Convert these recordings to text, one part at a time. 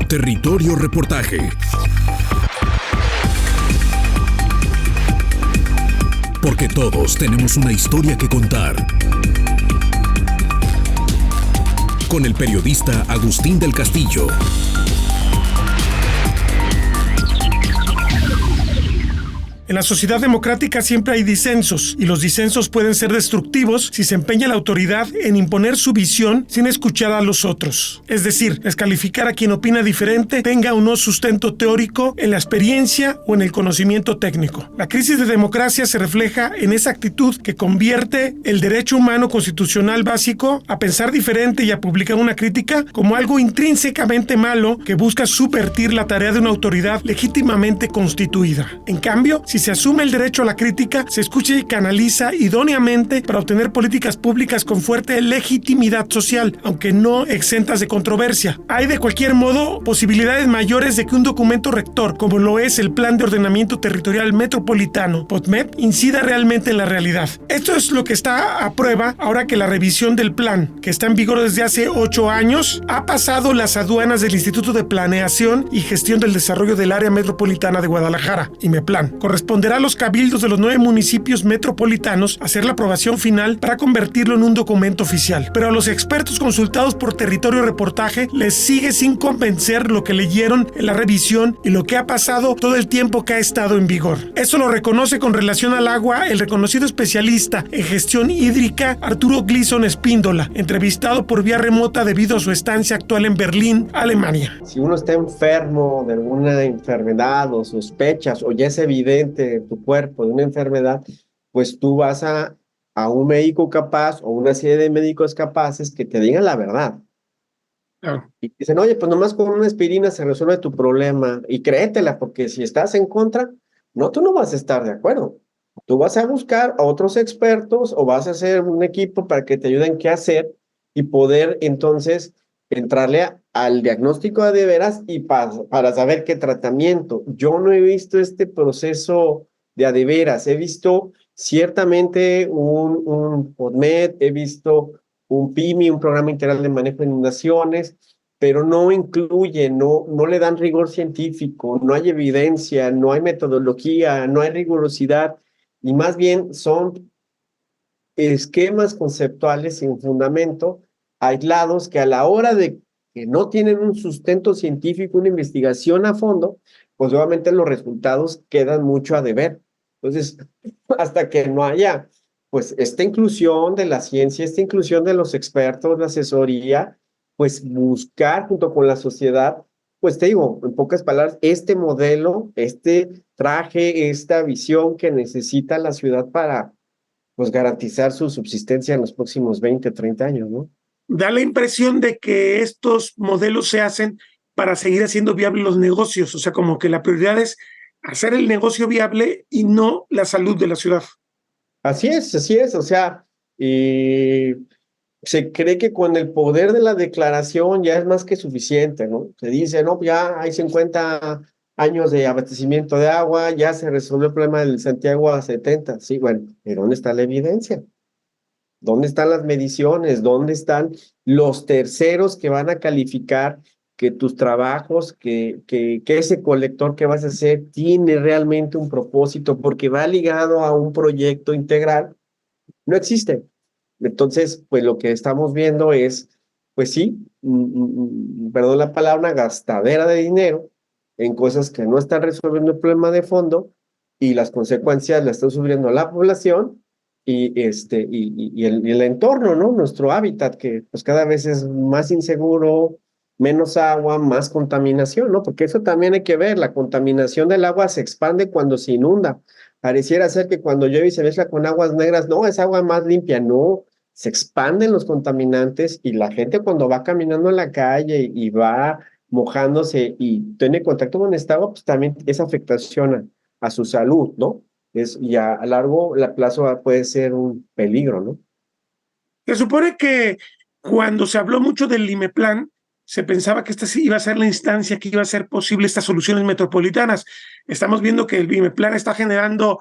Territorio Reportaje. Porque todos tenemos una historia que contar. Con el periodista Agustín del Castillo. En la sociedad democrática siempre hay disensos, y los disensos pueden ser destructivos si se empeña la autoridad en imponer su visión sin escuchar a los otros. Es decir, descalificar a quien opina diferente, tenga o no sustento teórico en la experiencia o en el conocimiento técnico. La crisis de democracia se refleja en esa actitud que convierte el derecho humano constitucional básico a pensar diferente y a publicar una crítica como algo intrínsecamente malo que busca subvertir la tarea de una autoridad legítimamente constituida. En cambio, si se asume el derecho a la crítica, se escucha y canaliza idóneamente para obtener políticas públicas con fuerte legitimidad social, aunque no exentas de controversia. Hay de cualquier modo posibilidades mayores de que un documento rector, como lo es el Plan de Ordenamiento Territorial Metropolitano, POTMET, incida realmente en la realidad. Esto es lo que está a prueba ahora que la revisión del plan, que está en vigor desde hace 8 años, ha pasado las aduanas del Instituto de Planeación y Gestión del Desarrollo del Área Metropolitana de Guadalajara, IMEPLAN. Corresponderá a los cabildos de los 9 municipios metropolitanos hacer la aprobación final para convertirlo en un documento oficial. Pero a los expertos consultados por Territorio Reportaje les sigue sin convencer lo que leyeron en la revisión y lo que ha pasado todo el tiempo que ha estado en vigor. Eso lo reconoce con relación al agua el reconocido especialista en gestión hídrica Arturo Gleason Espíndola, entrevistado por vía remota debido a su estancia actual en Berlín, Alemania. Si uno está enfermo de alguna enfermedad o sospechas o ya es evidente tu cuerpo de una enfermedad, pues tú vas a un médico capaz o una serie de médicos capaces que te digan la verdad. Y dicen, oye, pues nomás con una aspirina se resuelve tu problema y créetela, porque si estás en contra, no, tú no vas a estar de acuerdo. Tú vas a buscar a otros expertos o vas a hacer un equipo para que te ayuden qué hacer y poder entonces entrarle al diagnóstico de veras y para saber qué tratamiento. Yo no he visto este proceso de veras, he visto ciertamente un POTMET, he visto un PIMI, un Programa Integral de Manejo de Inundaciones, pero no incluye, no le dan rigor científico, no hay evidencia, no hay metodología, no hay rigurosidad, y más bien son esquemas conceptuales sin fundamento, aislados, que a la hora de que no tienen un sustento científico, una investigación a fondo, pues obviamente los resultados quedan mucho a deber. Entonces, hasta que no haya pues esta inclusión de la ciencia, esta inclusión de los expertos, la asesoría, pues buscar junto con la sociedad, pues te digo, en pocas palabras, este modelo, este traje, esta visión que necesita la ciudad para pues garantizar su subsistencia en los próximos 20, 30 años, ¿no? Da la impresión de que estos modelos se hacen para seguir haciendo viables los negocios, o sea, como que la prioridad es hacer el negocio viable y no la salud de la ciudad. Así es, o sea, se cree que con el poder de la declaración ya es más que suficiente, ¿no? Se dice, no, ya hay 50 años de abastecimiento de agua, ya se resolvió el problema del Santiago a 70, sí, bueno, ¿pero dónde está la evidencia? ¿Dónde están las mediciones? ¿Dónde están los terceros que van a calificar que tus trabajos, que ese colector que vas a hacer tiene realmente un propósito porque va ligado a un proyecto integral? No existe. Entonces, pues lo que estamos viendo es, pues sí, perdón la palabra, una gastadera de dinero en cosas que no están resolviendo el problema de fondo y las consecuencias las está sufriendo la población y el entorno, ¿no? Nuestro hábitat, que pues cada vez es más inseguro, menos agua, más contaminación, ¿no? Porque eso también hay que ver, la contaminación del agua se expande cuando se inunda. Pareciera ser que cuando llueve y se mezcla con aguas negras, no, es agua más limpia, no, se expanden los contaminantes y la gente cuando va caminando en la calle y va mojándose y tiene contacto con esta agua, pues también esa afectación a su salud, ¿no? Y a largo plazo puede ser un peligro, ¿no? Se supone que cuando se habló mucho del IMEPLAN, se pensaba que esta iba a ser la instancia que iba a hacer posible estas soluciones metropolitanas. Estamos viendo que el IMEPLAN está generando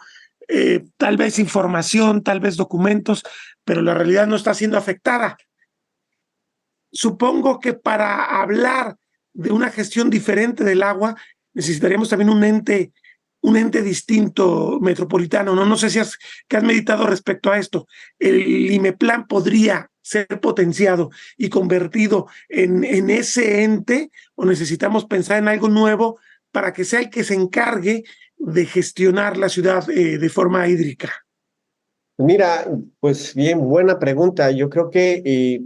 tal vez información, tal vez documentos, pero la realidad no está siendo afectada. Supongo que para hablar de una gestión diferente del agua, necesitaríamos también un ente distinto metropolitano, ¿no? No sé si has meditado respecto a esto. ¿El IMEPLAN podría ser potenciado y convertido en ese ente, o necesitamos pensar en algo nuevo para que sea el que se encargue de gestionar la ciudad de forma hídrica? Mira, pues bien, buena pregunta. Yo creo que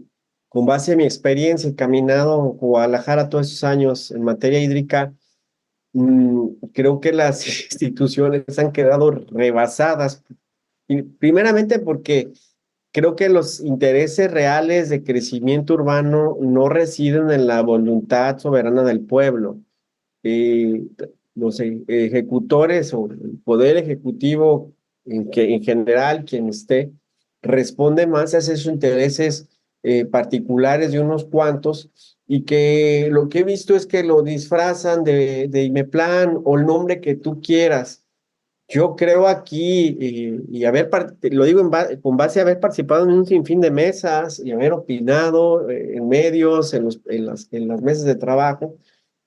con base en mi experiencia, he caminado en Guadalajara todos esos años en materia hídrica, creo que las instituciones han quedado rebasadas. Y primeramente porque creo que los intereses reales de crecimiento urbano no residen en la voluntad soberana del pueblo. Eh, los ejecutores o el poder ejecutivo en general, quien esté, responde más a esos intereses particulares de unos cuantos, y que lo que he visto es que lo disfrazan de IMEPLAN o el nombre que tú quieras. Yo creo aquí, y lo digo con base a haber participado en un sinfín de mesas y haber opinado en medios, en las mesas de trabajo,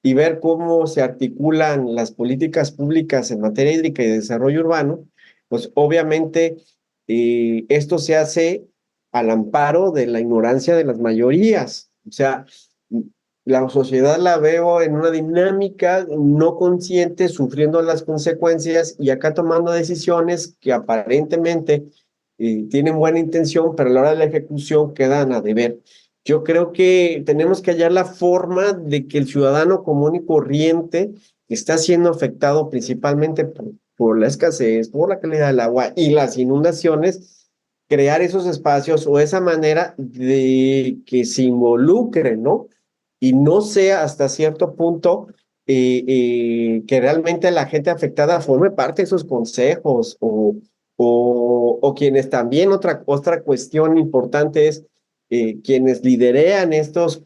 y ver cómo se articulan las políticas públicas en materia hídrica y de desarrollo urbano, pues obviamente esto se hace al amparo de la ignorancia de las mayorías. O sea, la sociedad la veo en una dinámica no consciente, sufriendo las consecuencias y acá tomando decisiones que aparentemente tienen buena intención, pero a la hora de la ejecución quedan a deber. Yo creo que tenemos que hallar la forma de que el ciudadano común y corriente, que está siendo afectado principalmente por la escasez, por la calidad del agua y las inundaciones, crear esos espacios o esa manera de que se involucre, ¿no? Y no sea hasta cierto punto que realmente la gente afectada forme parte de esos consejos, o quienes también, otra cuestión importante es quienes liderean estas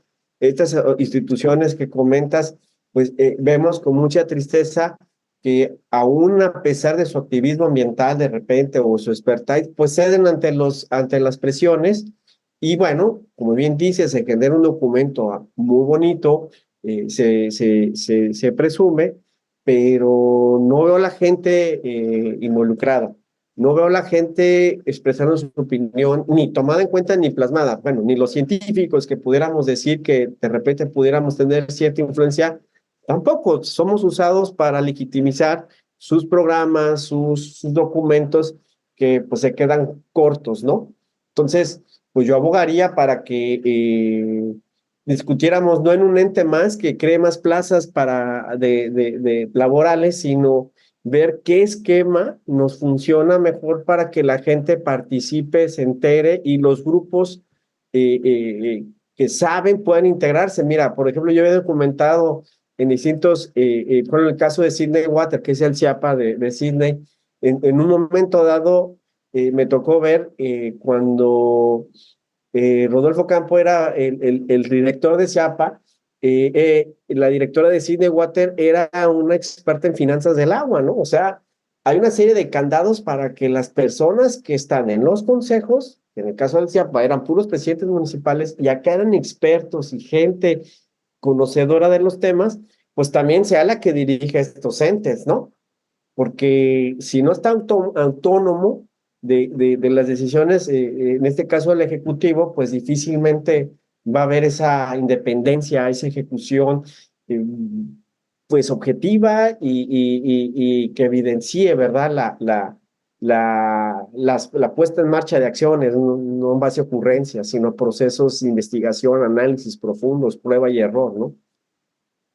instituciones que comentas, pues vemos con mucha tristeza que aún a pesar de su activismo ambiental de repente o su expertise, pues ceden ante las presiones. Y bueno, como bien dice, se genera un documento muy bonito, se presume, pero no veo a la gente involucrada. No veo a la gente expresando su opinión, ni tomada en cuenta ni plasmada. Bueno, ni los científicos que pudiéramos decir que de repente pudiéramos tener cierta influencia, tampoco somos usados para legitimizar sus programas, sus documentos que pues se quedan cortos, ¿no? Entonces, pues yo abogaría para que discutiéramos no en un ente más que cree más plazas de laborales, sino ver qué esquema nos funciona mejor para que la gente participe, se entere y los grupos que saben puedan integrarse. Mira, por ejemplo, yo he documentado en distintos, por el caso de Sydney Water, que es el CIAPA de Sydney, en un momento dado me tocó ver cuando Rodolfo Campo era el director de CIAPA, la directora de Sydney Water era una experta en finanzas del agua, ¿no? O sea, hay una serie de candados para que las personas que están en los consejos, que en el caso del CIAPA eran puros presidentes municipales, y acá eran expertos y gente conocedora de los temas, pues también sea la que dirige estos entes, ¿no? Porque si no está autónomo de las decisiones, en este caso el Ejecutivo, pues difícilmente va a haber esa independencia, esa ejecución, eh, pues objetiva y que evidencie, ¿verdad? La puesta en marcha de acciones, no en base a ocurrencias, sino procesos de investigación, análisis profundos, prueba y error, ¿no?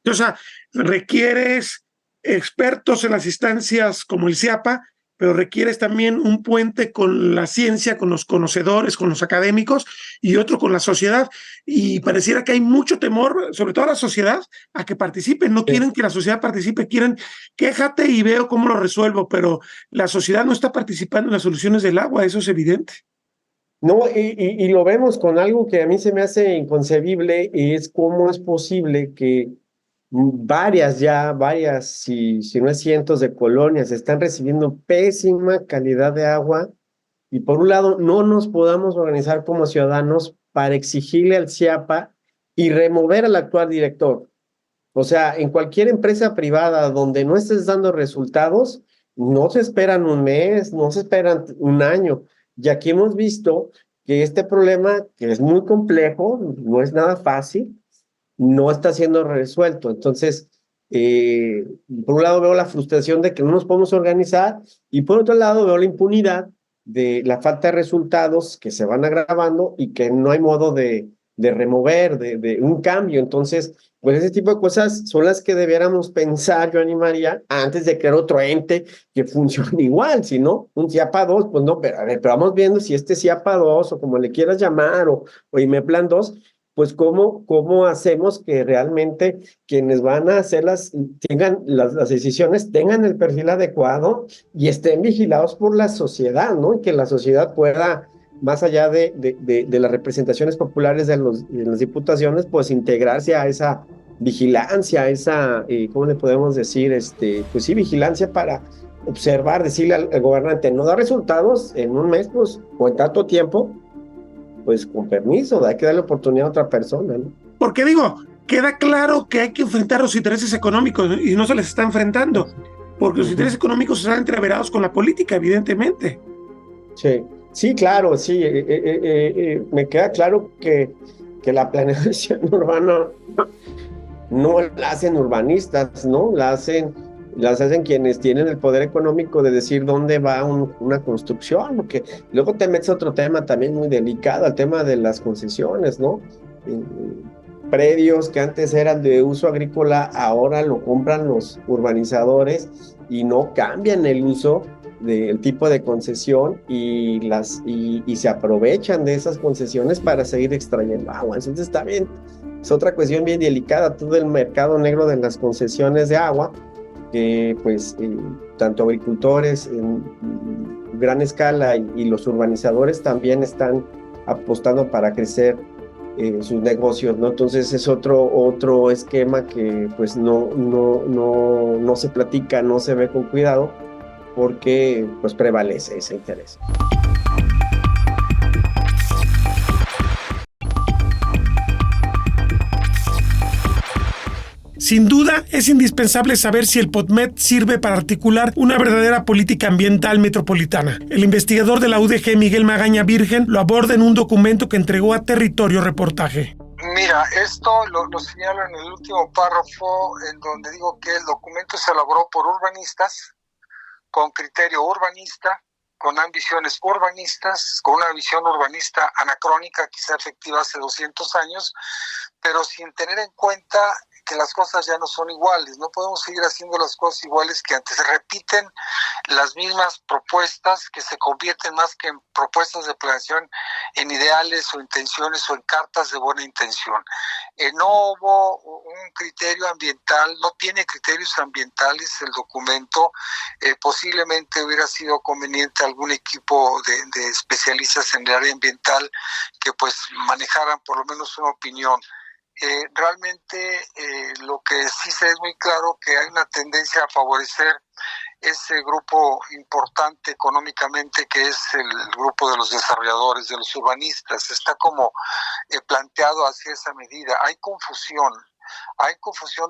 O sea, requieres expertos en las instancias como el CIAPA, pero requieres también un puente con la ciencia, con los conocedores, con los académicos, y otro con la sociedad. Y pareciera que hay mucho temor, sobre todo a la sociedad, a que participen. No quieren que la sociedad participe, quieren quéjate y veo cómo lo resuelvo, pero la sociedad no está participando en las soluciones del agua, eso es evidente. No, y lo vemos con algo que a mí se me hace inconcebible, y es cómo es posible que varias, si no es cientos de colonias, están recibiendo pésima calidad de agua, y por un lado no nos podamos organizar como ciudadanos para exigirle al CIAPA y remover al actual director. O sea, en cualquier empresa privada donde no estés dando resultados, no se esperan un mes, no se esperan un año. Y aquí hemos visto que este problema, que es muy complejo, no es nada fácil, no está siendo resuelto. Entonces, por un lado veo la frustración de que no nos podemos organizar y por otro lado veo la impunidad de la falta de resultados que se van agravando y que no hay modo de remover, de un cambio. Entonces, pues ese tipo de cosas son las que debiéramos pensar, yo animaría, antes de crear otro ente que funcione igual, si no, un CIAPA 2, pues no, pero, a ver, pero vamos viendo si este CIAPA 2 o como le quieras llamar, o IMEPLAN 2, pues cómo hacemos que realmente quienes van a hacer tengan las decisiones, tengan el perfil adecuado y estén vigilados por la sociedad, ¿no? Y que la sociedad pueda, más allá de las representaciones populares de las diputaciones, pues integrarse a esa vigilancia, a esa, ¿cómo le podemos decir? Pues sí, vigilancia para observar, decirle al gobernante, no da resultados en un mes, pues, o en tanto tiempo, pues con permiso, hay que darle oportunidad a otra persona, ¿no? Porque digo, queda claro que hay que enfrentar los intereses económicos y no se les está enfrentando, porque los intereses económicos están entreverados con la política, evidentemente. Sí, sí, claro, sí. Me queda claro que la planeación urbana no la hacen urbanistas, ¿no? Las hacen quienes tienen el poder económico de decir dónde va una construcción, porque luego te metes a otro tema también muy delicado, el tema de las concesiones, ¿no? Predios que antes eran de uso agrícola, ahora lo compran los urbanizadores y no cambian el uso del tipo de concesión y se aprovechan de esas concesiones para seguir extrayendo agua. Entonces está bien, es otra cuestión bien delicada, todo el mercado negro de las concesiones de agua, que pues tanto agricultores en gran escala y los urbanizadores también están apostando para crecer sus negocios, ¿no? Entonces es otro esquema que pues no se platica, no se ve con cuidado, porque pues prevalece ese interés. Sin duda, es indispensable saber si el POTMED sirve para articular una verdadera política ambiental metropolitana. El investigador de la UDG, Miguel Magaña Virgen, lo aborda en un documento que entregó a Territorio Reportaje. Mira, esto lo señalo en el último párrafo, en donde digo que el documento se elaboró por urbanistas, con criterio urbanista, con ambiciones urbanistas, con una visión urbanista anacrónica, quizá efectiva hace 200 años, pero sin tener en cuenta que las cosas ya no son iguales. No podemos seguir haciendo las cosas iguales, que antes se repiten las mismas propuestas, que se convierten más que en propuestas de planeación en ideales o intenciones o en cartas de buena intención. No hubo un criterio ambiental, no tiene criterios ambientales el documento. Posiblemente hubiera sido conveniente algún equipo de especialistas en el área ambiental que pues manejaran por lo menos una opinión. Realmente lo que sí se es muy claro que hay una tendencia a favorecer ese grupo importante económicamente, que es el grupo de los desarrolladores, de los urbanistas. Está como planteado hacia esa medida. Hay confusión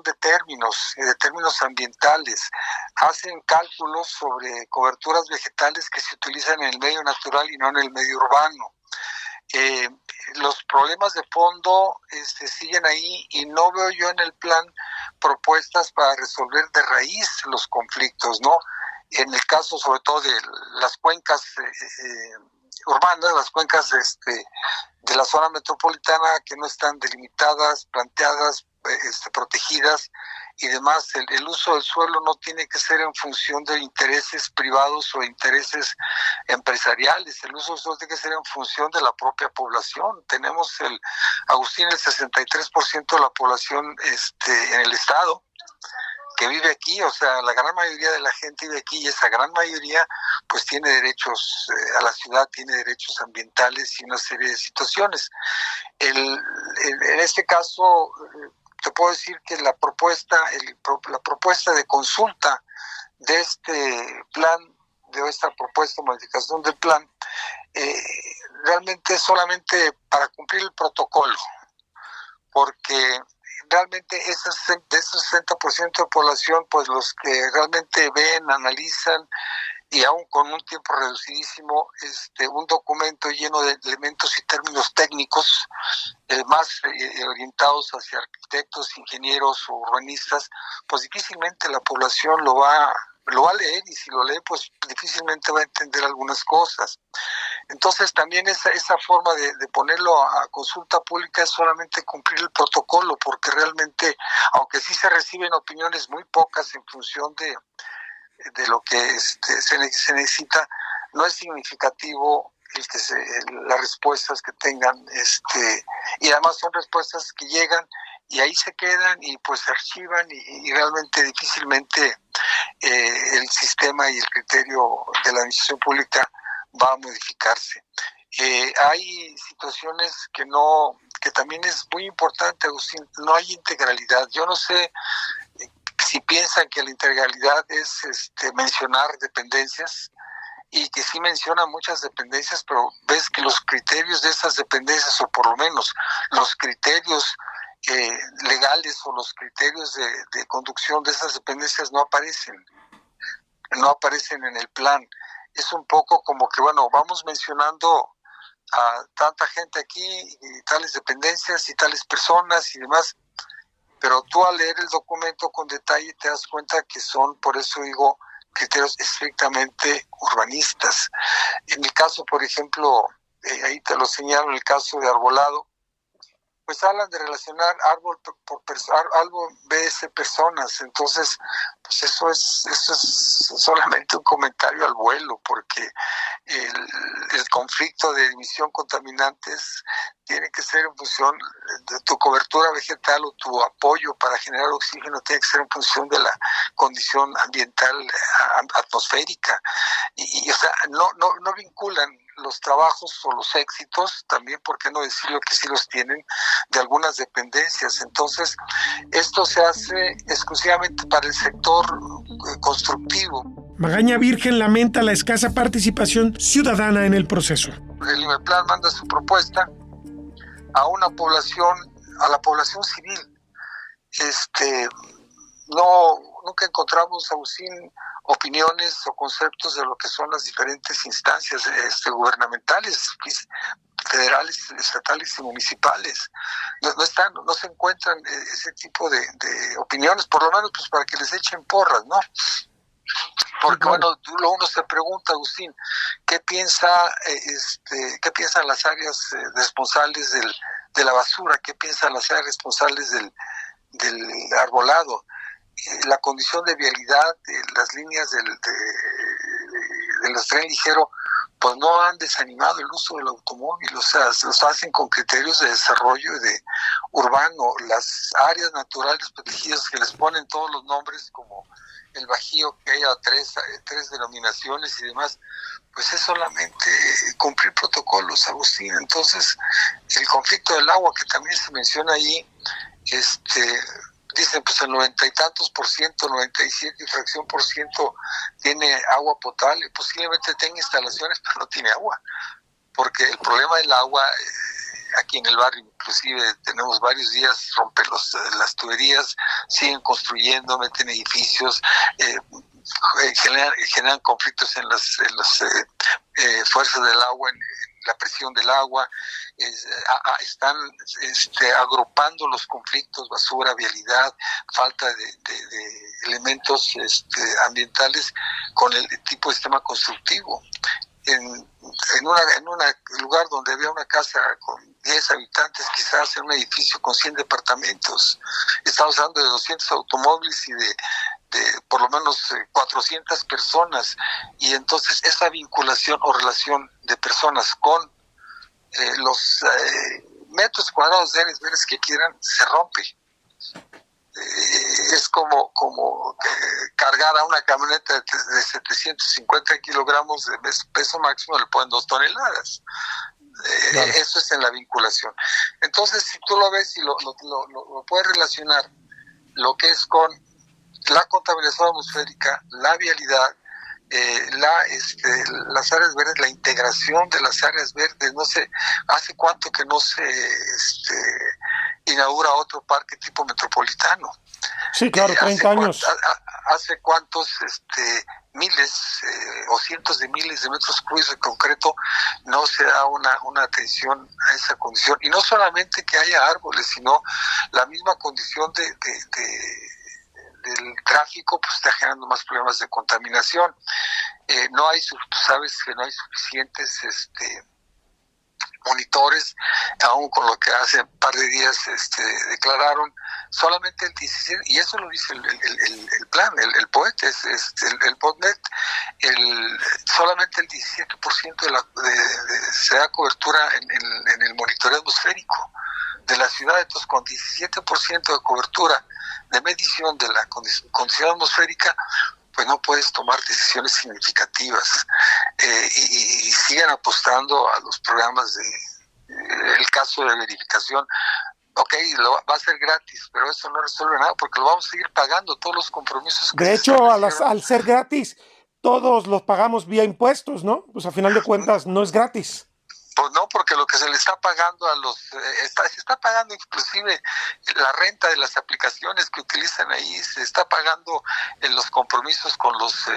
de términos ambientales. Hacen cálculos sobre coberturas vegetales que se utilizan en el medio natural y no en el medio urbano. Los problemas de fondo siguen ahí, y no veo yo en el plan propuestas para resolver de raíz los conflictos, ¿no? En el caso sobre todo de las cuencas urbanas, las cuencas de la zona metropolitana, que no están delimitadas, planteadas, protegidas y demás. El uso del suelo no tiene que ser en función de intereses privados o intereses empresariales. El uso del suelo tiene que ser en función de la propia población. Tenemos el 63% de la población en el estado que vive aquí, o sea, la gran mayoría de la gente vive aquí, y esa gran mayoría pues tiene derechos a la ciudad, tiene derechos ambientales y una serie de situaciones. En este caso, te puedo decir que la propuesta de consulta de este plan, de esta propuesta de modificación del plan, realmente es solamente para cumplir el protocolo, porque realmente de esos 60% de población, pues los que realmente ven, analizan, y aún con un tiempo reducidísimo, un documento lleno de elementos y términos técnicos, más orientados hacia arquitectos, ingenieros o urbanistas, pues difícilmente la población lo va a leer, y si lo lee, pues difícilmente va a entender algunas cosas. Entonces también esa forma de ponerlo a consulta pública es solamente cumplir el protocolo, porque realmente, aunque sí se reciben opiniones muy pocas en función de lo que se necesita, no es significativo las respuestas que tengan, y además son respuestas que llegan y ahí se quedan y pues se archivan, y realmente difícilmente el sistema y el criterio de la administración pública va a modificarse. Hay situaciones que también es muy importante, Agustín, no hay integralidad. Yo no sé si piensan que la integralidad es mencionar dependencias, y que sí mencionan muchas dependencias, pero ves que los criterios de esas dependencias, o por lo menos los criterios legales o los criterios de conducción de esas dependencias no aparecen en el plan. Es un poco como que, bueno, vamos mencionando a tanta gente aquí, y tales dependencias y tales personas y demás, pero tú al leer el documento con detalle te das cuenta que son, por eso digo, criterios estrictamente urbanistas. En el caso, por ejemplo, ahí te lo señalo, en el caso de arbolado, pues hablan de relacionar árbol BS personas. Entonces, pues eso es solamente un comentario al vuelo, porque el conflicto de emisión contaminantes tiene que ser en función de tu cobertura vegetal, o tu apoyo para generar oxígeno tiene que ser en función de la condición ambiental atmosférica, y o sea, no vinculan los trabajos o los éxitos, también, ¿por qué no decirlo que sí los tienen, de algunas dependencias? Entonces, esto se hace exclusivamente para el sector constructivo. Magaña Virgen lamenta la escasa participación ciudadana en el proceso. El IMEPLAN manda su propuesta a la población civil. Nunca encontramos, Agustín, opiniones o conceptos de lo que son las diferentes instancias gubernamentales, federales, estatales y municipales. No se encuentran ese tipo de opiniones, por lo menos pues para que les echen porras, ¿no? Porque bueno, uno se pregunta, Agustín, ¿qué piensan las áreas responsables de la basura? ¿Qué piensan las áreas responsables del arbolado? La condición de vialidad, las líneas de los tren ligero, pues no han desanimado el uso del automóvil, o sea, los hacen con criterios de desarrollo urbano. Las áreas naturales protegidas, que les ponen todos los nombres, como el Bajío, que haya tres denominaciones y demás, pues es solamente cumplir protocolos, Agustín. Entonces, el conflicto del agua, que también se menciona ahí, dicen pues el 90 y tantos por ciento, 97 y fracción por ciento tiene agua potable. Posiblemente tenga instalaciones, pero no tiene agua, porque el problema del agua, aquí en el barrio inclusive tenemos varios días, rompen las tuberías, siguen construyendo, meten edificios, generan conflictos en las fuerzas del agua, en la presión del agua, están agrupando los conflictos, basura, vialidad, falta de elementos ambientales con el tipo de sistema constructivo. En un lugar donde había una casa con 10 habitantes, quizás en un edificio con 100 departamentos, estamos hablando de 200 automóviles y de por lo menos 400 personas, y entonces esa vinculación o relación de personas con los metros cuadrados de áreas verdes que quieran se rompe. Es como cargar a una camioneta de 750 kilogramos de peso máximo, le ponen 2 toneladas. Claro. Eso es en la vinculación. Entonces, si tú lo ves y lo puedes relacionar, lo que es con la contaminación atmosférica, la vialidad, las áreas verdes, la integración de las áreas verdes, no sé, hace cuánto que no se inaugura otro parque tipo metropolitano. Sí, claro, 30 años. ¿Hace cuántos miles o cientos de miles de metros cúbicos de concreto no se da una atención a esa condición? Y no solamente que haya árboles, sino la misma condición del tráfico pues está generando más problemas de contaminación. Tú sabes que no hay suficientes monitores, aún con lo que hace un par de días declararon solamente el 17, y eso lo dice el plan, el POET, el POTNET, solamente el 17% se da cobertura en el monitoreo atmosférico de la ciudad. Entonces, con 17% de cobertura de medición de la condición atmosférica, pues no puedes tomar decisiones significativas, y sigan apostando a los programas el caso de verificación. Va a ser gratis, pero eso no resuelve nada porque lo vamos a seguir pagando, todos los compromisos que de hecho, al ser gratis, todos los pagamos vía impuestos, ¿no? Pues a final de cuentas no es gratis. Pues no, porque lo que se le está pagando se está pagando inclusive la renta de las aplicaciones que utilizan ahí, se está pagando en los compromisos con los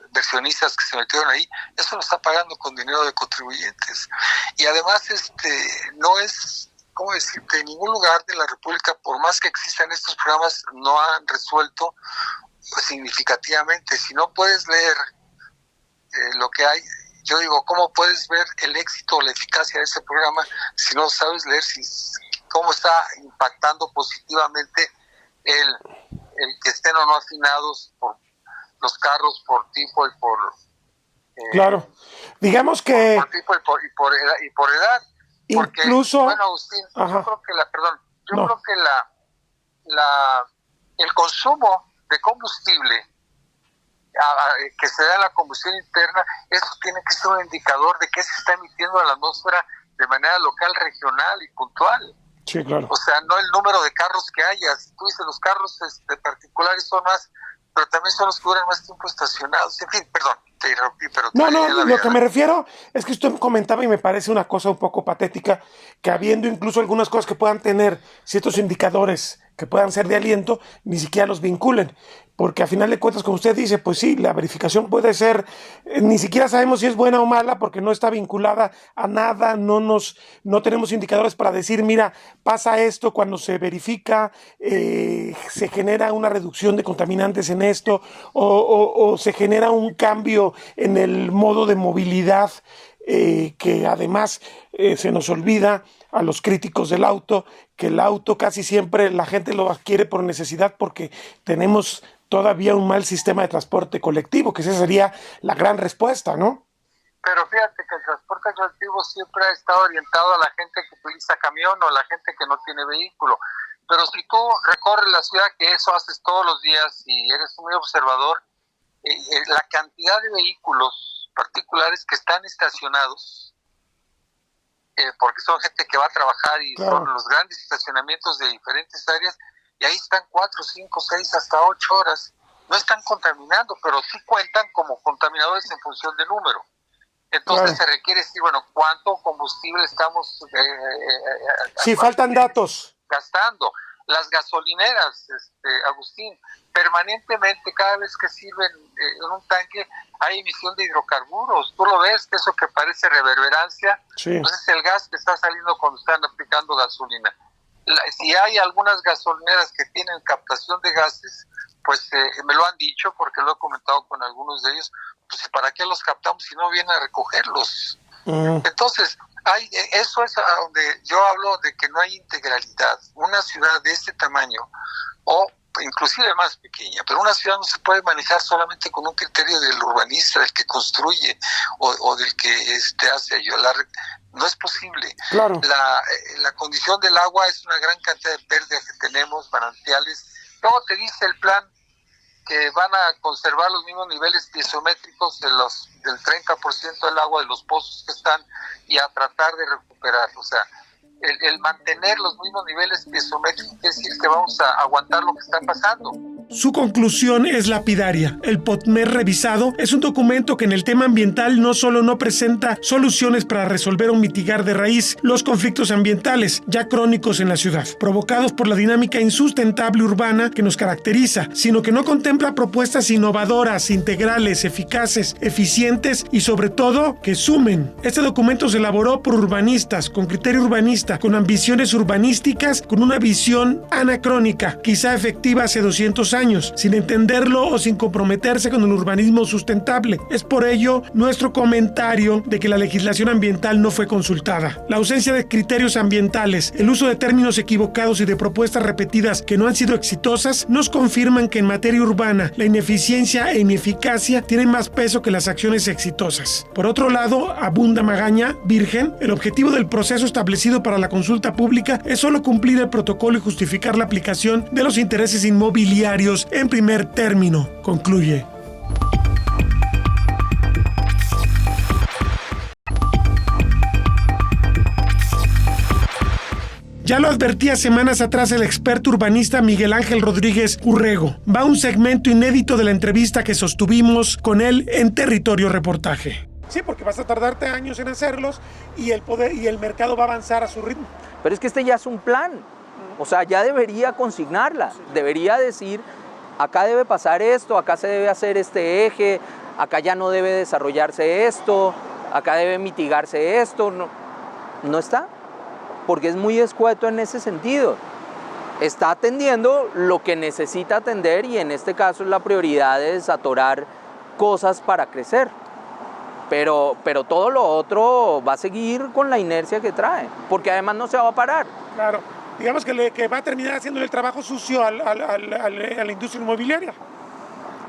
inversionistas que se metieron ahí, eso lo está pagando con dinero de contribuyentes. Y además no es, ¿cómo decirte? En ningún lugar de la República, por más que existan estos programas, no han resuelto significativamente. Si no puedes leer lo que hay, yo digo, ¿cómo puedes ver el éxito o la eficacia de ese programa si no sabes leer cómo está impactando positivamente el que estén o no afinados por los carros, por tipo y por... claro, digamos que... Por tipo y por edad. Porque, incluso... Bueno, Agustín, yo creo que el consumo de combustible que se da en la combustión interna, eso tiene que ser un indicador de qué se está emitiendo a la atmósfera de manera local, regional y puntual. Sí, claro. O sea, no el número de carros que haya. Tú dices, los carros particulares son más, pero también son los que duran más tiempo estacionados. En fin, perdón, te interrumpí, pero... No, lo que me refiero es que usted comentaba, y me parece una cosa un poco patética, que habiendo incluso algunas cosas que puedan tener ciertos indicadores que puedan ser de aliento, ni siquiera los vinculen. Porque a final de cuentas, como usted dice, pues sí, la verificación puede ser, ni siquiera sabemos si es buena o mala porque no está vinculada a nada, no tenemos indicadores para decir, mira, pasa esto cuando se verifica, se genera una reducción de contaminantes en esto, o se genera un cambio en el modo de movilidad, que además se nos olvida a los críticos del auto, que el auto casi siempre la gente lo adquiere por necesidad porque tenemos todavía un mal sistema de transporte colectivo, que esa sería la gran respuesta, ¿no? Pero fíjate que el transporte colectivo siempre ha estado orientado a la gente que utiliza camión o a la gente que no tiene vehículo. Pero si tú recorres la ciudad, que eso haces todos los días y eres muy observador, la cantidad de vehículos particulares que están estacionados, porque son gente que va a trabajar y claro, son los grandes estacionamientos de diferentes áreas, y ahí están 4, 5, 6, hasta 8 horas. No están contaminando, pero sí cuentan como contaminadores en función de número. Entonces se requiere decir, bueno, ¿cuánto combustible estamos sí, faltan datos gastando? Las gasolineras, Agustín, permanentemente, cada vez que sirven en un tanque, hay emisión de hidrocarburos. Tú lo ves, que eso que parece reverberancia, sí, pues es el gas que está saliendo cuando están aplicando gasolina. Si hay algunas gasolineras que tienen captación de gases, pues me lo han dicho porque lo he comentado con algunos de ellos, pues ¿para qué los captamos si no vienen a recogerlos? Entonces, eso es a donde yo hablo de que no hay integralidad. Una ciudad de este tamaño, o inclusive más pequeña, pero una ciudad no se puede manejar solamente con un criterio del urbanista, del que construye o del que hace ayudar. No es posible. Claro. La condición del agua es una gran cantidad de pérdidas que tenemos, manantiales. Luego te dice el plan que van a conservar los mismos niveles piezométricos del 30% del agua de los pozos que están y a tratar de recuperar. O sea, el mantener los mismos niveles piezométricos quiere decir que vamos a aguantar lo que está pasando. Su conclusión es lapidaria. El PODMED revisado es un documento que en el tema ambiental no solo no presenta soluciones para resolver o mitigar de raíz los conflictos ambientales ya crónicos en la ciudad, provocados por la dinámica insustentable urbana que nos caracteriza, sino que no contempla propuestas innovadoras, integrales, eficaces, eficientes y sobre todo que sumen. Este documento se elaboró por urbanistas, con criterio urbanista, con ambiciones urbanísticas, con una visión anacrónica, quizá efectiva hace 200 años, sin entenderlo o sin comprometerse con el urbanismo sustentable. Es por ello nuestro comentario de que la legislación ambiental no fue consultada. La ausencia de criterios ambientales, el uso de términos equivocados y de propuestas repetidas que no han sido exitosas, nos confirman que en materia urbana la ineficiencia e ineficacia tienen más peso que las acciones exitosas. Por otro lado, abunda Magaña Virgen, el objetivo del proceso establecido para la consulta pública es solo cumplir el protocolo y justificar la aplicación de los intereses inmobiliarios en primer término, concluye. Ya lo advertía semanas atrás el experto urbanista Miguel Ángel Rodríguez Urrego. Va un segmento inédito de la entrevista que sostuvimos con él en Territorio Reportaje. Sí, porque vas a tardarte años en hacerlos y el poder y el mercado va a avanzar a su ritmo. Pero es que este ya es un plan. O sea, ya debería consignarla. Debería decir, acá debe pasar esto, acá se debe hacer este eje, acá ya no debe desarrollarse esto, acá debe mitigarse esto. No está, porque es muy escueto en ese sentido. Está atendiendo lo que necesita atender y en este caso es la prioridad de desatorar cosas para crecer. Pero todo lo otro va a seguir con la inercia que trae, porque además no se va a parar. Claro, digamos que va a terminar haciendo el trabajo sucio a la industria inmobiliaria,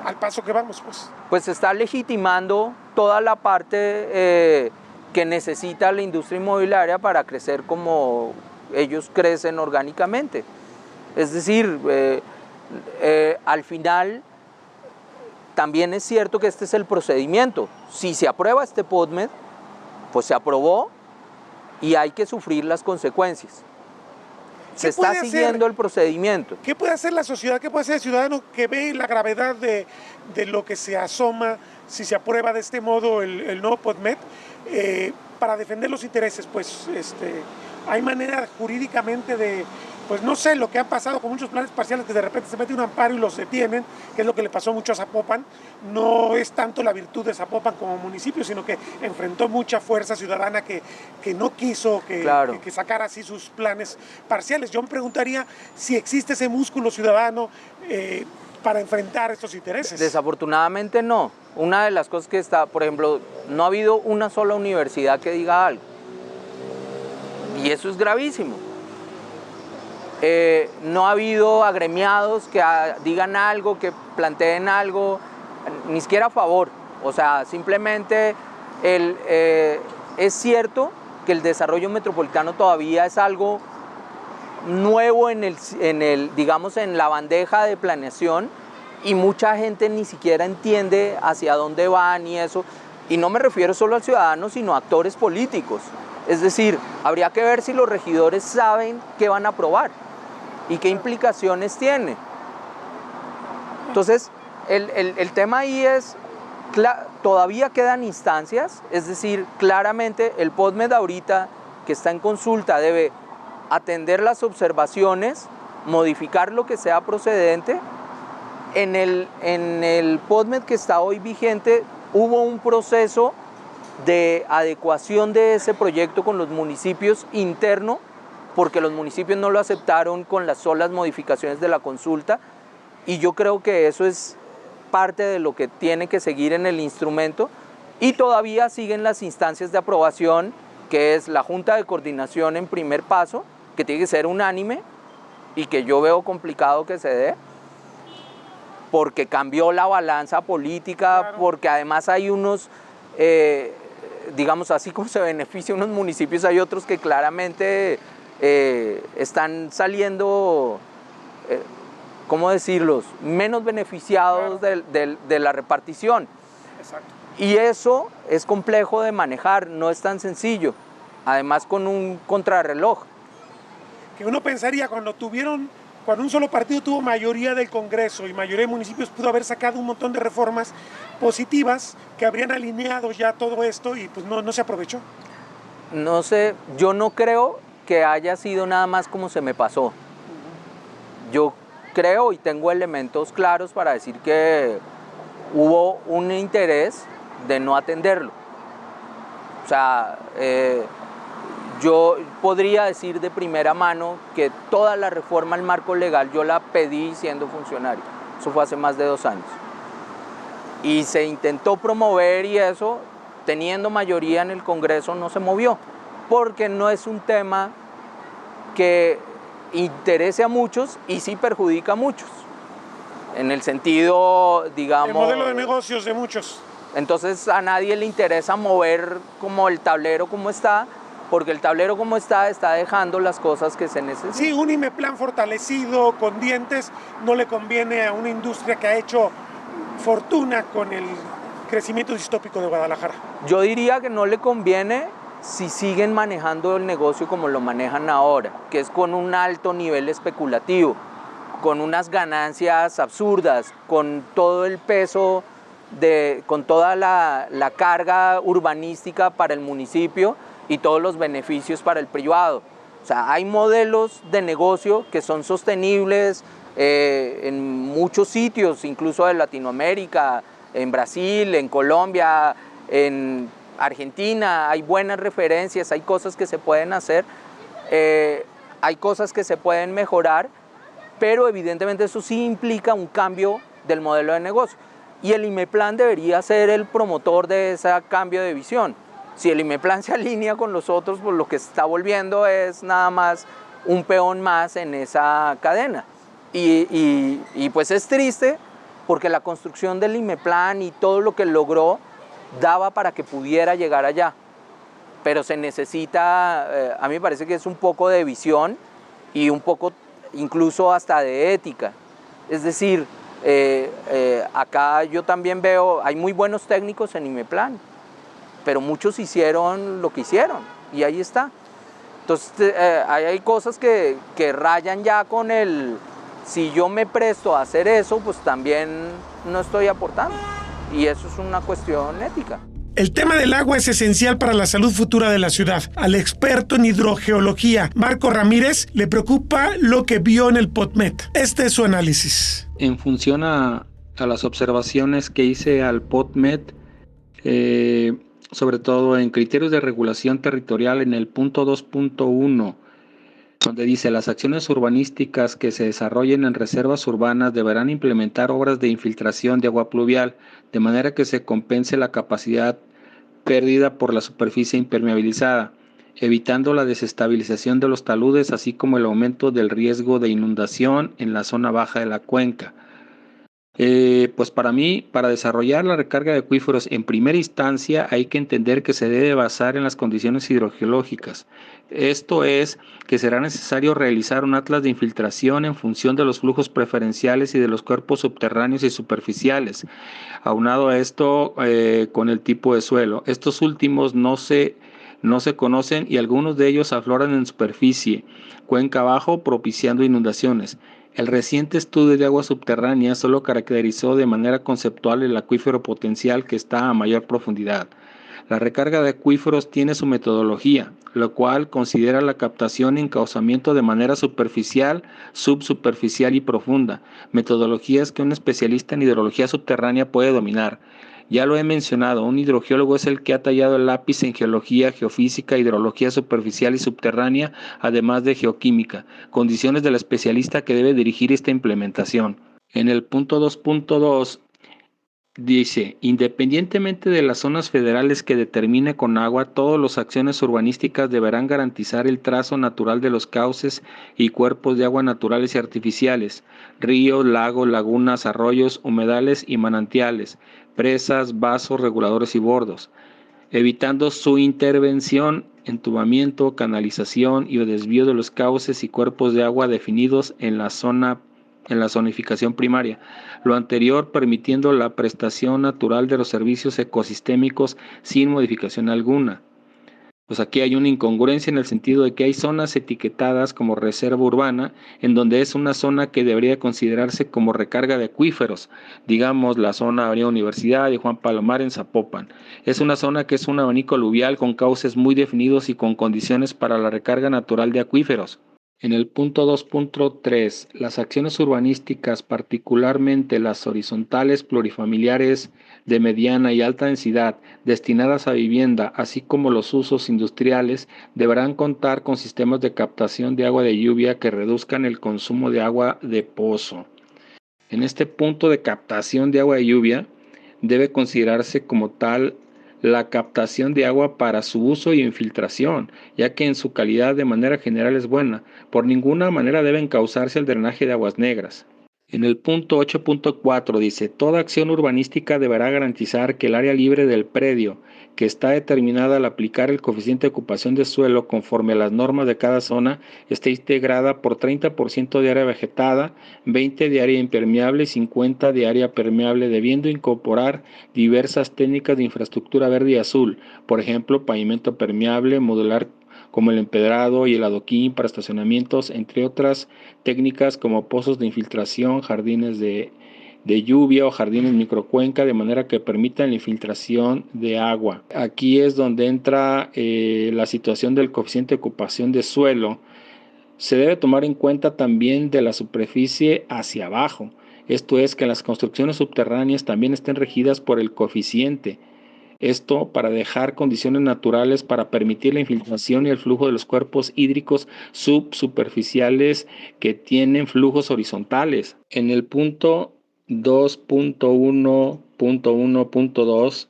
al paso que vamos, pues. Pues se está legitimando toda la parte que necesita la industria inmobiliaria para crecer como ellos crecen orgánicamente. Es decir, al final también es cierto que este es el procedimiento. Si se aprueba este PODMED, pues se aprobó y hay que sufrir las consecuencias. Se está siguiendo el procedimiento. ¿Qué puede hacer la sociedad? ¿Qué puede hacer el ciudadano que ve la gravedad de lo que se asoma si se aprueba de este modo el nuevo PODMED para defender los intereses? Pues hay manera jurídicamente de, pues no sé, lo que ha pasado con muchos planes parciales que de repente se mete un amparo y los detienen, que es lo que le pasó mucho a Zapopan. No es tanto la virtud de Zapopan como municipio, sino que enfrentó mucha fuerza ciudadana que no quiso que sacara así sus planes parciales. Yo me preguntaría si existe ese músculo ciudadano para enfrentar estos intereses. Desafortunadamente no. Una de las cosas que está, por ejemplo, no ha habido una sola universidad que diga algo. Y eso es gravísimo. No ha habido agremiados que digan algo, que planteen algo, ni siquiera a favor. O sea, simplemente es cierto que el desarrollo metropolitano todavía es algo nuevo digamos, en la bandeja de planeación y mucha gente ni siquiera entiende hacia dónde van y eso. Y no me refiero solo al ciudadano, sino a actores políticos. Es decir, habría que ver si los regidores saben qué van a aprobar y qué implicaciones tiene. Entonces, el tema ahí es, todavía quedan instancias, es decir, claramente el PODMED ahorita que está en consulta debe atender las observaciones, modificar lo que sea procedente. En el PODMED que está hoy vigente hubo un proceso de adecuación de ese proyecto con los municipios interno, porque los municipios no lo aceptaron con las solas modificaciones de la consulta, y yo creo que eso es parte de lo que tiene que seguir en el instrumento, y todavía siguen las instancias de aprobación, que es la Junta de Coordinación en primer paso, que tiene que ser unánime, y que yo veo complicado que se dé, porque cambió la balanza política, claro. Porque además hay unos, digamos, así como se benefician unos municipios, hay otros que claramente están saliendo, ¿cómo decirlos?, menos beneficiados, claro. de la repartición. Exacto. Y eso es complejo de manejar, no es tan sencillo, además con un contrarreloj. Que uno pensaría cuando tuvieron Cuando un solo partido tuvo mayoría del Congreso y mayoría de municipios, pudo haber sacado un montón de reformas positivas que habrían alineado ya todo esto y pues no se aprovechó. No sé, yo no creo que haya sido nada más como se me pasó. Yo creo y tengo elementos claros para decir que hubo un interés de no atenderlo. O sea, yo podría decir de primera mano que toda la reforma al marco legal yo la pedí siendo funcionario. Eso fue hace más de 2 años. Y se intentó promover y eso, teniendo mayoría en el Congreso, no se movió. Porque no es un tema que interese a muchos y sí perjudica a muchos. En el sentido, digamos... El modelo de negocios de muchos. Entonces a nadie le interesa mover como el tablero como está, porque el tablero como está dejando las cosas que se necesitan. Sí, un IMEPLAN fortalecido, con dientes, no le conviene a una industria que ha hecho fortuna con el crecimiento distópico de Guadalajara. Yo diría que no le conviene si siguen manejando el negocio como lo manejan ahora, que es con un alto nivel especulativo, con unas ganancias absurdas, con todo el peso, con toda la carga urbanística para el municipio y todos los beneficios para el privado. O sea, hay modelos de negocio que son sostenibles en muchos sitios, incluso de Latinoamérica, en Brasil, en Colombia, en Argentina, hay buenas referencias, hay cosas que se pueden hacer, hay cosas que se pueden mejorar, pero evidentemente eso sí implica un cambio del modelo de negocio. Y el IMEPLAN debería ser el promotor de ese cambio de visión. Si el IMEPLAN se alinea con los otros, pues lo que se está volviendo es nada más un peón más en esa cadena. Y pues es triste porque la construcción del IMEPLAN y todo lo que logró daba para que pudiera llegar allá. Pero se necesita, a mí me parece que es un poco de visión y un poco incluso hasta de ética. Es decir, acá yo también veo, hay muy buenos técnicos en IMEPLAN, pero muchos hicieron lo que hicieron y ahí está. Entonces hay cosas que rayan ya con el, si yo me presto a hacer eso, pues también no estoy aportando y eso es una cuestión ética. El tema del agua es esencial para la salud futura de la ciudad. Al experto en hidrogeología, Marco Ramírez, le preocupa lo que vio en el POTMET. Este es su análisis. En función a las observaciones que hice al POTMET, sobre todo en criterios de regulación territorial en el punto 2.1, donde dice: las acciones urbanísticas que se desarrollen en reservas urbanas deberán implementar obras de infiltración de agua pluvial, de manera que se compense la capacidad perdida por la superficie impermeabilizada, evitando la desestabilización de los taludes, así como el aumento del riesgo de inundación en la zona baja de la cuenca. Pues para mí, para desarrollar la recarga de acuíferos en primera instancia hay que entender que se debe basar en las condiciones hidrogeológicas. Esto es, que será necesario realizar un atlas de infiltración en función de los flujos preferenciales y de los cuerpos subterráneos y superficiales. Aunado a esto, con el tipo de suelo. Estos últimos no se conocen y algunos de ellos afloran en superficie, cuenca abajo, propiciando inundaciones. El reciente estudio de agua subterránea solo caracterizó de manera conceptual el acuífero potencial que está a mayor profundidad. La recarga de acuíferos tiene su metodología, lo cual considera la captación y encauzamiento de manera superficial, subsuperficial y profunda, metodologías que un especialista en hidrología subterránea puede dominar. Ya lo he mencionado, un hidrogeólogo es el que ha tallado el lápiz en geología, geofísica, hidrología superficial y subterránea, además de geoquímica, condiciones del especialista que debe dirigir esta implementación. En el punto 2.2 dice: independientemente de las zonas federales que determine con agua, todas las acciones urbanísticas deberán garantizar el trazo natural de los cauces y cuerpos de agua naturales y artificiales, ríos, lagos, lagunas, arroyos, humedales y manantiales, presas, vasos, reguladores y bordos, evitando su intervención, entubamiento, canalización y o desvío de los cauces y cuerpos de agua definidos en la zonificación primaria, lo anterior permitiendo la prestación natural de los servicios ecosistémicos sin modificación alguna. Pues aquí hay una incongruencia en el sentido de que hay zonas etiquetadas como reserva urbana, en donde es una zona que debería considerarse como recarga de acuíferos, digamos la zona Avenida Universidad y Juan Palomar en Zapopan. Es una zona que es un abanico aluvial con cauces muy definidos y con condiciones para la recarga natural de acuíferos. En el punto 2.3, las acciones urbanísticas, particularmente las horizontales plurifamiliares de mediana y alta densidad, destinadas a vivienda, así como los usos industriales, deberán contar con sistemas de captación de agua de lluvia que reduzcan el consumo de agua de pozo. En este punto de captación de agua de lluvia, debe considerarse como tal la captación de agua para su uso y infiltración, ya que en su calidad de manera general es buena. Por ninguna manera deben causarse el drenaje de aguas negras. En el punto 8.4 dice, toda acción urbanística deberá garantizar que el área libre del predio, que está determinada al aplicar el coeficiente de ocupación de suelo conforme a las normas de cada zona, esté integrada por 30% de área vegetada, 20% de área impermeable y 50% de área permeable, debiendo incorporar diversas técnicas de infraestructura verde y azul, por ejemplo, pavimento permeable, modular como el empedrado y el adoquín para estacionamientos, entre otras técnicas como pozos de infiltración, jardines de lluvia o jardines microcuenca, de manera que permitan la infiltración de agua. Aquí es donde entra la situación del coeficiente de ocupación de suelo. Se debe tomar en cuenta también de la superficie hacia abajo. Esto es que las construcciones subterráneas también estén regidas por el coeficiente. Esto para dejar condiciones naturales para permitir la infiltración y el flujo de los cuerpos hídricos subsuperficiales que tienen flujos horizontales. En el punto 2.1.1.2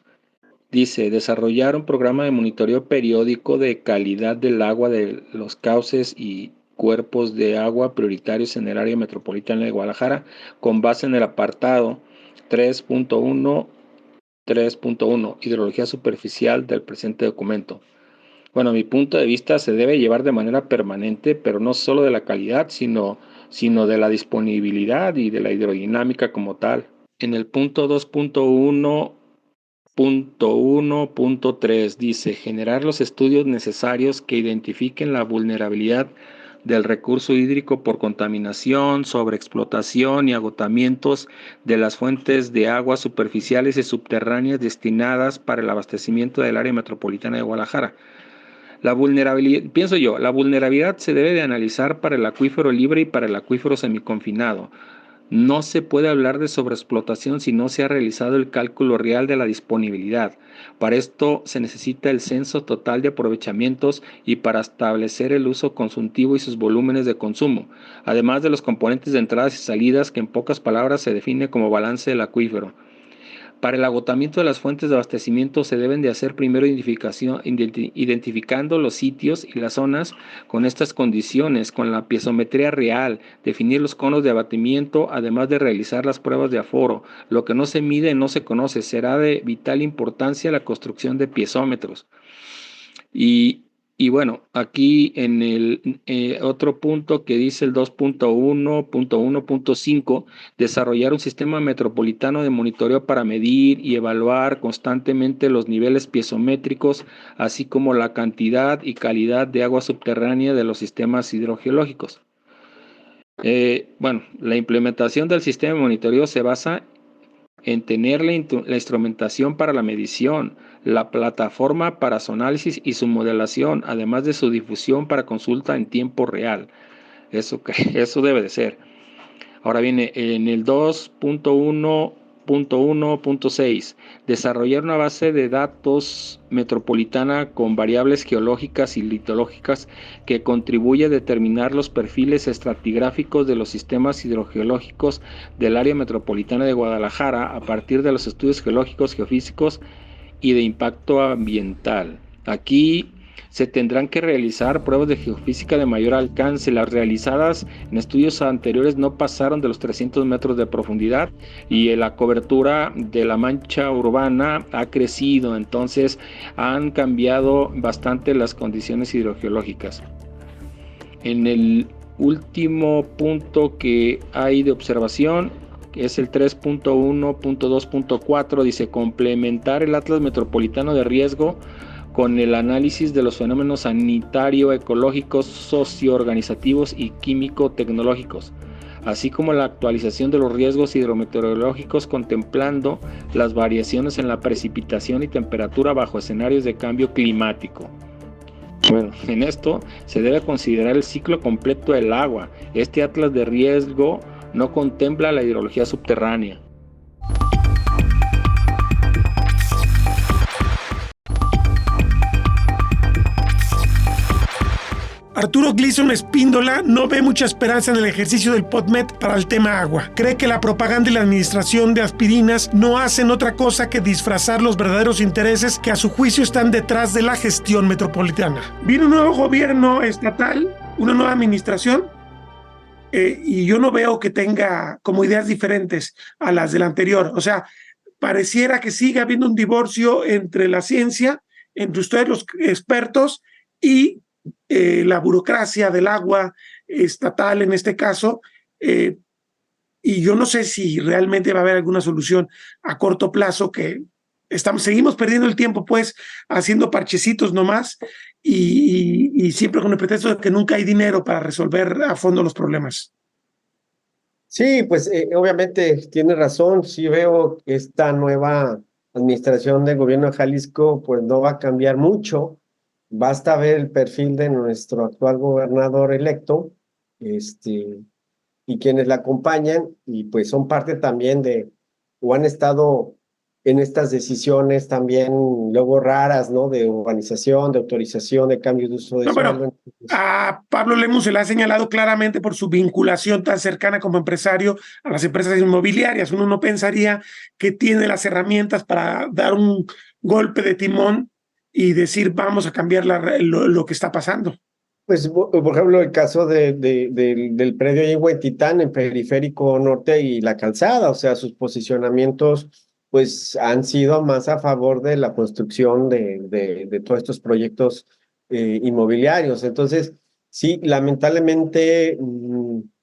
dice, desarrollar un programa de monitoreo periódico de calidad del agua de los cauces y cuerpos de agua prioritarios en el área metropolitana de Guadalajara con base en el apartado 3.1 hidrología superficial del presente documento. Bueno, a mi punto de vista se debe llevar de manera permanente, pero no solo de la calidad, sino de la disponibilidad y de la hidrodinámica como tal. En el punto 2.1.1.3 dice, generar los estudios necesarios que identifiquen la vulnerabilidad del recurso hídrico por contaminación, sobreexplotación y agotamientos de las fuentes de agua superficiales y subterráneas destinadas para el abastecimiento del área metropolitana de Guadalajara. La vulnerabilidad se debe de analizar para el acuífero libre y para el acuífero semiconfinado. No se puede hablar de sobreexplotación si no se ha realizado el cálculo real de la disponibilidad. Para esto se necesita el censo total de aprovechamientos y para establecer el uso consultivo y sus volúmenes de consumo, además de los componentes de entradas y salidas que en pocas palabras se define como balance del acuífero. Para el agotamiento de las fuentes de abastecimiento se deben de hacer primero identificando los sitios y las zonas con estas condiciones, con la piezometría real, definir los conos de abatimiento, además de realizar las pruebas de aforo. Lo que no se mide no se conoce. Será de vital importancia la construcción de piezómetros. Y bueno, aquí en el otro punto que dice el 2.1.1.5, desarrollar un sistema metropolitano de monitoreo para medir y evaluar constantemente los niveles piezométricos, así como la cantidad y calidad de agua subterránea de los sistemas hidrogeológicos. La implementación del sistema de monitoreo se basa en tener la instrumentación para la medición, la plataforma para su análisis y su modelación, además de su difusión para consulta en tiempo real. Eso debe de ser. Ahora viene en el 2.1.1.6, desarrollar una base de datos metropolitana con variables geológicas y litológicas que contribuye a determinar los perfiles estratigráficos de los sistemas hidrogeológicos del área metropolitana de Guadalajara a partir de los estudios geológicos, geofísicos y de impacto ambiental. Aquí se tendrán que realizar pruebas de geofísica de mayor alcance. Las realizadas en estudios anteriores no pasaron de los 300 metros de profundidad y la cobertura de la mancha urbana ha crecido, entonces han cambiado bastante las condiciones hidrogeológicas. En el último punto que hay de observación, que es el 3.1.2.4, dice complementar el Atlas Metropolitano de Riesgo con el análisis de los fenómenos sanitario, ecológicos, socioorganizativos y químico-tecnológicos, así como la actualización de los riesgos hidrometeorológicos contemplando las variaciones en la precipitación y temperatura bajo escenarios de cambio climático. Bueno, en esto se debe considerar el ciclo completo del agua. Este atlas de riesgo no contempla la hidrología subterránea. Arturo Gleason Espíndola no ve mucha esperanza en el ejercicio del PodMed para el tema agua. Cree que la propaganda y la administración de aspirinas no hacen otra cosa que disfrazar los verdaderos intereses que a su juicio están detrás de la gestión metropolitana. Viene un nuevo gobierno estatal, una nueva administración, y yo no veo que tenga como ideas diferentes a las del anterior. O sea, pareciera que sigue habiendo un divorcio entre la ciencia, entre ustedes los expertos y la burocracia del agua estatal en este caso, y yo no sé si realmente va a haber alguna solución a corto plazo, que seguimos perdiendo el tiempo pues haciendo parchecitos nomás y siempre con el pretexto de que nunca hay dinero para resolver a fondo los problemas. Sí, pues obviamente tiene razón. Sí veo que esta nueva administración del gobierno de Jalisco pues no va a cambiar mucho. Basta ver el perfil de nuestro actual gobernador electo, y quienes la acompañan, y pues son parte también o han estado en estas decisiones también luego raras, ¿no? De urbanización, de autorización, de cambios de uso de suelo. Bueno, a Pablo Lemus se le ha señalado claramente por su vinculación tan cercana como empresario a las empresas inmobiliarias. Uno no pensaría que tiene las herramientas para dar un golpe de timón y decir vamos a cambiar lo que está pasando. Pues, por ejemplo, el caso del predio ahí en Huentitán, en Periférico Norte y la Calzada, o sea, sus posicionamientos pues han sido más a favor de la construcción de todos estos proyectos inmobiliarios. Entonces, sí, lamentablemente,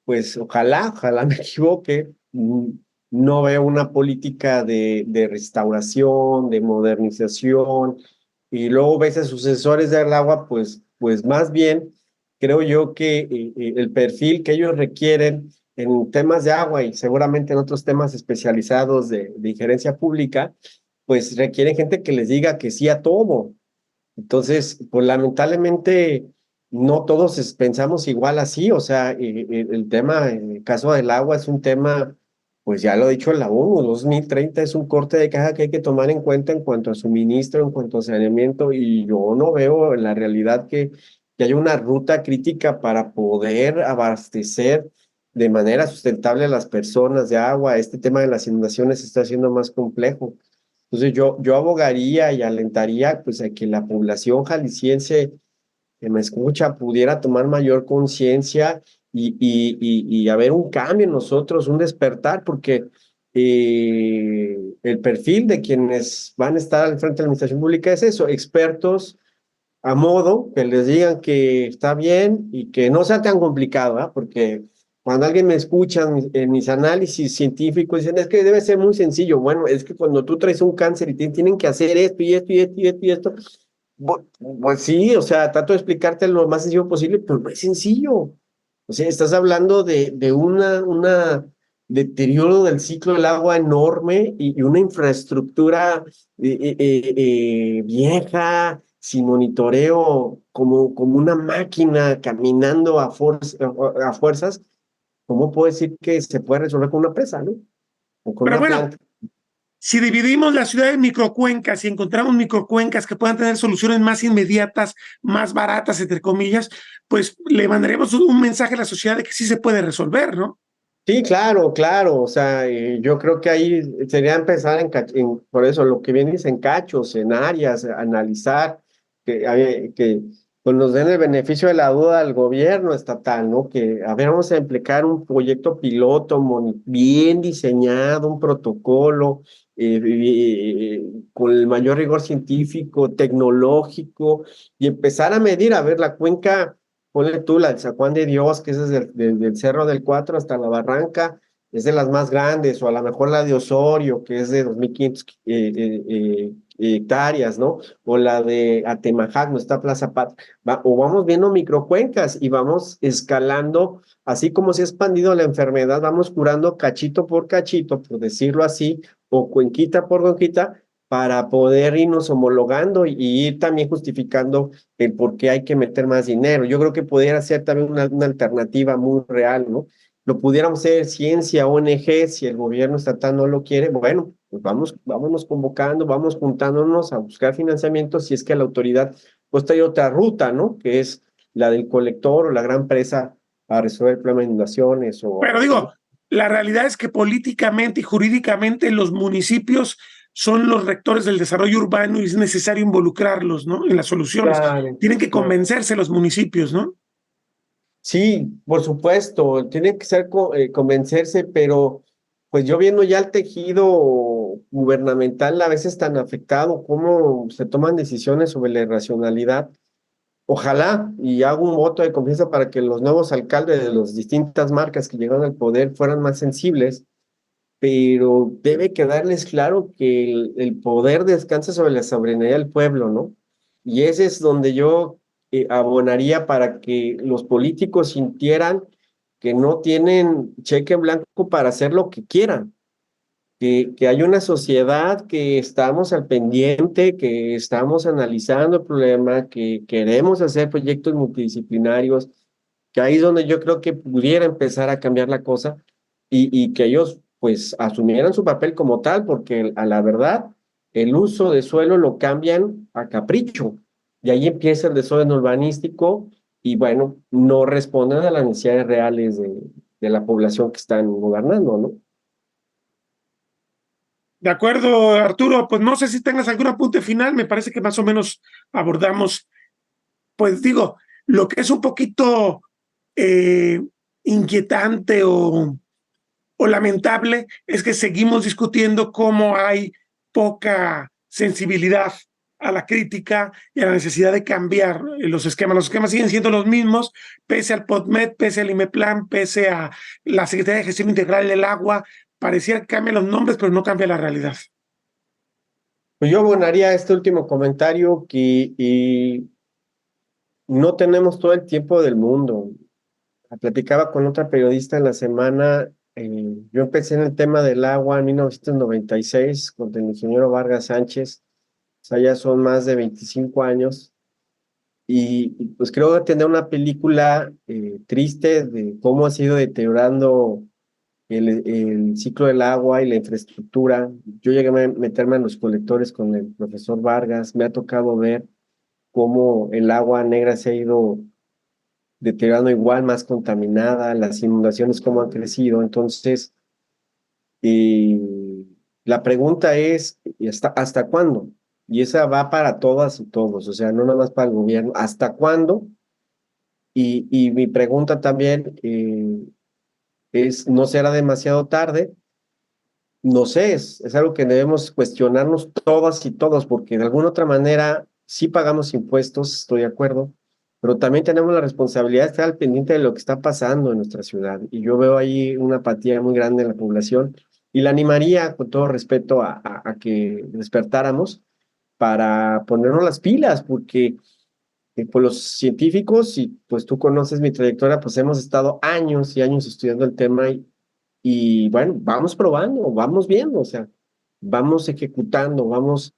pues ojalá me equivoque, no veo una política de restauración, de modernización. Y luego ves a sucesores del agua, pues más bien creo yo que el perfil que ellos requieren en temas de agua y seguramente en otros temas especializados de injerencia pública, pues requieren gente que les diga que sí a todo. Entonces, pues lamentablemente no todos pensamos igual así. O sea, el tema, en el caso del agua, es un tema, pues ya lo ha dicho la ONU, 2030 es un corte de caja que hay que tomar en cuenta en cuanto a suministro, en cuanto a saneamiento, y yo no veo en la realidad que haya una ruta crítica para poder abastecer de manera sustentable a las personas de agua. Este tema de las inundaciones está siendo más complejo. Entonces yo abogaría y alentaría pues a que la población jalisciense que me escucha pudiera tomar mayor conciencia y haber un cambio en nosotros, un despertar, porque el perfil de quienes van a estar al frente de la administración pública es eso, expertos a modo, que les digan que está bien y que no sea tan complicado, ¿eh? Porque cuando alguien me escucha en mis análisis científicos, dicen, es que debe ser muy sencillo. Bueno, es que cuando tú traes un cáncer y tienen que hacer esto y esto y esto y esto y esto, pues sí, o sea, trato de explicarte lo más sencillo posible, pero no es sencillo. O sea, estás hablando de una deterioro del ciclo del agua enorme y una infraestructura vieja, sin monitoreo, como una máquina caminando a fuerzas. ¿Cómo puedo decir que se puede resolver con una presa, no? O con Pero una bueno, planta. Si dividimos la ciudad en microcuencas y encontramos microcuencas que puedan tener soluciones más inmediatas, más baratas, entre comillas, pues le mandaremos un mensaje a la sociedad de que sí se puede resolver, ¿no? Sí, claro. O sea, yo creo que ahí sería empezar por eso, lo que viene es en cachos, en áreas, analizar, que pues nos den el beneficio de la duda al gobierno estatal, ¿no? Que, a ver, vamos a emplear un proyecto piloto bien diseñado, un protocolo, con el mayor rigor científico, tecnológico, y empezar a medir, a ver, la cuenca, ponle tú la del San Juan de Dios, que es desde el Cerro del 4 hasta la Barranca, es de las más grandes, o a lo mejor la de Osorio, que es de 2.500 hectáreas, ¿no? O la de Atemajac, no está Plaza Patria, o vamos viendo microcuencas y vamos escalando, así como se ha expandido la enfermedad, vamos curando cachito por cachito, por decirlo así, o cuenquita por cuenquita, para poder irnos homologando y ir también justificando el por qué hay que meter más dinero. Yo creo que pudiera ser también una alternativa muy real, ¿no? Lo pudiéramos hacer ciencia, ONG, si el gobierno estatal no lo quiere, bueno, pues vámonos convocando, vamos juntándonos a buscar financiamiento si es que la autoridad pues trae otra ruta, ¿no? Que es la del colector o la gran presa a resolver el problema de inundaciones. Pero digo, la realidad es que políticamente y jurídicamente los municipios son los rectores del desarrollo urbano y es necesario involucrarlos, ¿no? En las soluciones. Claro, Tienen que claro. convencerse los municipios, ¿no? Sí, por supuesto, tiene que ser convencerse, pero pues yo viendo ya el tejido gubernamental a veces tan afectado, cómo se toman decisiones sobre la irracionalidad. Ojalá, y hago un voto de confianza para que los nuevos alcaldes de las distintas marcas que llegan al poder fueran más sensibles, pero debe quedarles claro que el poder descansa sobre la soberanía del pueblo, ¿no? Y ese es donde yo abonaría para que los políticos sintieran que no tienen cheque en blanco para hacer lo que quieran, que hay una sociedad que estamos al pendiente, que estamos analizando el problema, que queremos hacer proyectos multidisciplinarios, que ahí es donde yo creo que pudiera empezar a cambiar la cosa y que ellos pues asumieran su papel como tal, porque a la verdad el uso de suelo lo cambian a capricho y ahí empieza el desorden urbanístico y bueno, no responden a las necesidades reales de la población que están gobernando, ¿no? De acuerdo, Arturo, pues no sé si tengas algún apunte final, me parece que más o menos abordamos, pues digo, lo que es un poquito eh, inquietante o lamentable es que seguimos discutiendo cómo hay poca sensibilidad a la crítica y a la necesidad de cambiar los esquemas. Los esquemas siguen siendo los mismos, pese al PODMED, pese al IMEPLAN, pese a la Secretaría de Gestión Integral del Agua. Pareciera que cambian los nombres, pero no cambia la realidad. Pues yo abonaría este último comentario que no tenemos todo el tiempo del mundo. Platicaba con otra periodista en la semana. Yo empecé en el tema del agua en 1996 con el ingeniero Vargas Sánchez. O sea, ya son más de 25 años. Pues creo que tener una película triste de cómo ha sido deteriorando el ciclo del agua y la infraestructura. Yo llegué a meterme en los colectores con el profesor Vargas. Me ha tocado ver cómo el agua negra se ha ido deteriorando igual, más contaminada, las inundaciones cómo han crecido. Entonces, la pregunta es, ¿y hasta cuándo? Y esa va para todas y todos, o sea, no nada más para el gobierno. ¿Hasta cuándo? Y mi pregunta también es, ¿no será demasiado tarde? No sé, es algo que debemos cuestionarnos todas y todos, porque de alguna otra manera sí pagamos impuestos, estoy de acuerdo, pero también tenemos la responsabilidad de estar al pendiente de lo que está pasando en nuestra ciudad. Y yo veo ahí una apatía muy grande en la población y la animaría, con todo respeto, a que despertáramos para ponernos las pilas, porque pues los científicos, y pues tú conoces mi trayectoria, pues hemos estado años y años estudiando el tema y bueno, vamos probando, vamos viendo, o sea, vamos ejecutando, vamos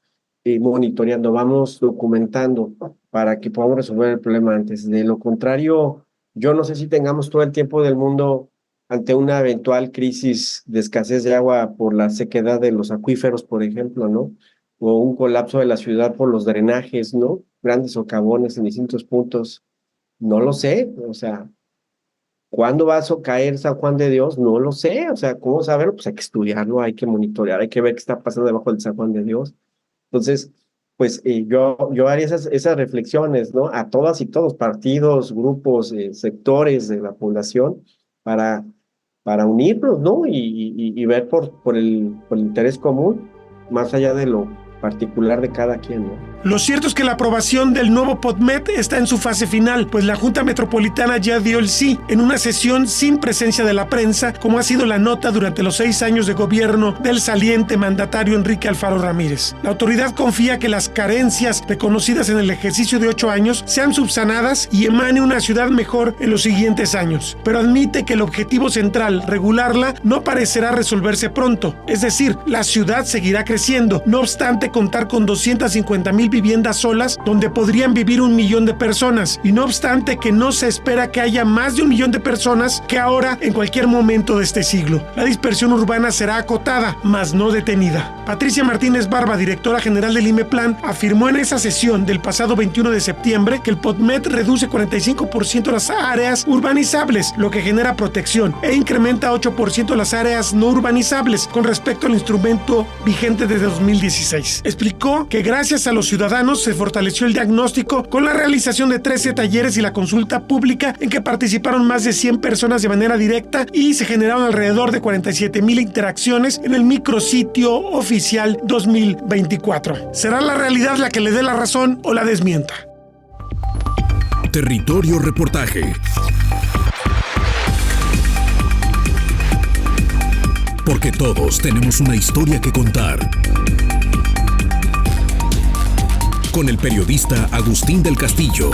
monitoreando, vamos documentando para que podamos resolver el problema antes. De lo contrario, yo no sé si tengamos todo el tiempo del mundo ante una eventual crisis de escasez de agua por la sequedad de los acuíferos, por ejemplo, ¿no? O un colapso de la ciudad por los drenajes, ¿no? Grandes socavones en distintos puntos. No lo sé, o sea, ¿cuándo va a caer San Juan de Dios? No lo sé, o sea, ¿cómo saberlo? Pues hay que estudiarlo, hay que monitorear, hay que ver qué está pasando debajo del San Juan de Dios. Entonces, pues yo haría esas reflexiones, ¿no? A todas y todos, partidos, grupos, sectores de la población, para, para unirnos, ¿no? Y ver por el interés común, más allá particular de cada quien, ¿no? Lo cierto es que la aprobación del nuevo POTMED está en su fase final, pues la Junta Metropolitana ya dio el sí en una sesión sin presencia de la prensa, como ha sido la nota durante los 6 años de gobierno del saliente mandatario Enrique Alfaro Ramírez. La autoridad confía que las carencias reconocidas en el ejercicio de 8 años sean subsanadas y emane una ciudad mejor en los siguientes años, pero admite que el objetivo central, regularla, no parecerá resolverse pronto. Es decir, la ciudad seguirá creciendo, no obstante contar con 250,000 viviendas solas donde podrían vivir 1 millón de personas, y no obstante que no se espera que haya más de 1 millón de personas que ahora en cualquier momento de este siglo. La dispersión urbana será acotada, mas no detenida. Patricia Martínez Barba, directora general del IMEPLAN, afirmó en esa sesión del pasado 21 de septiembre que el POTMED reduce 45% las áreas urbanizables, lo que genera protección, e incrementa 8% las áreas no urbanizables con respecto al instrumento vigente desde 2016. Explicó que gracias a los ciudadanos se fortaleció el diagnóstico con la realización de 13 talleres y la consulta pública en que participaron más de 100 personas de manera directa y se generaron alrededor de 47,000 interacciones en el micrositio oficial 2024. ¿Será la realidad la que le dé la razón o la desmienta? Territorio Reportaje. Porque todos tenemos una historia que contar. Con el periodista Agustín del Castillo.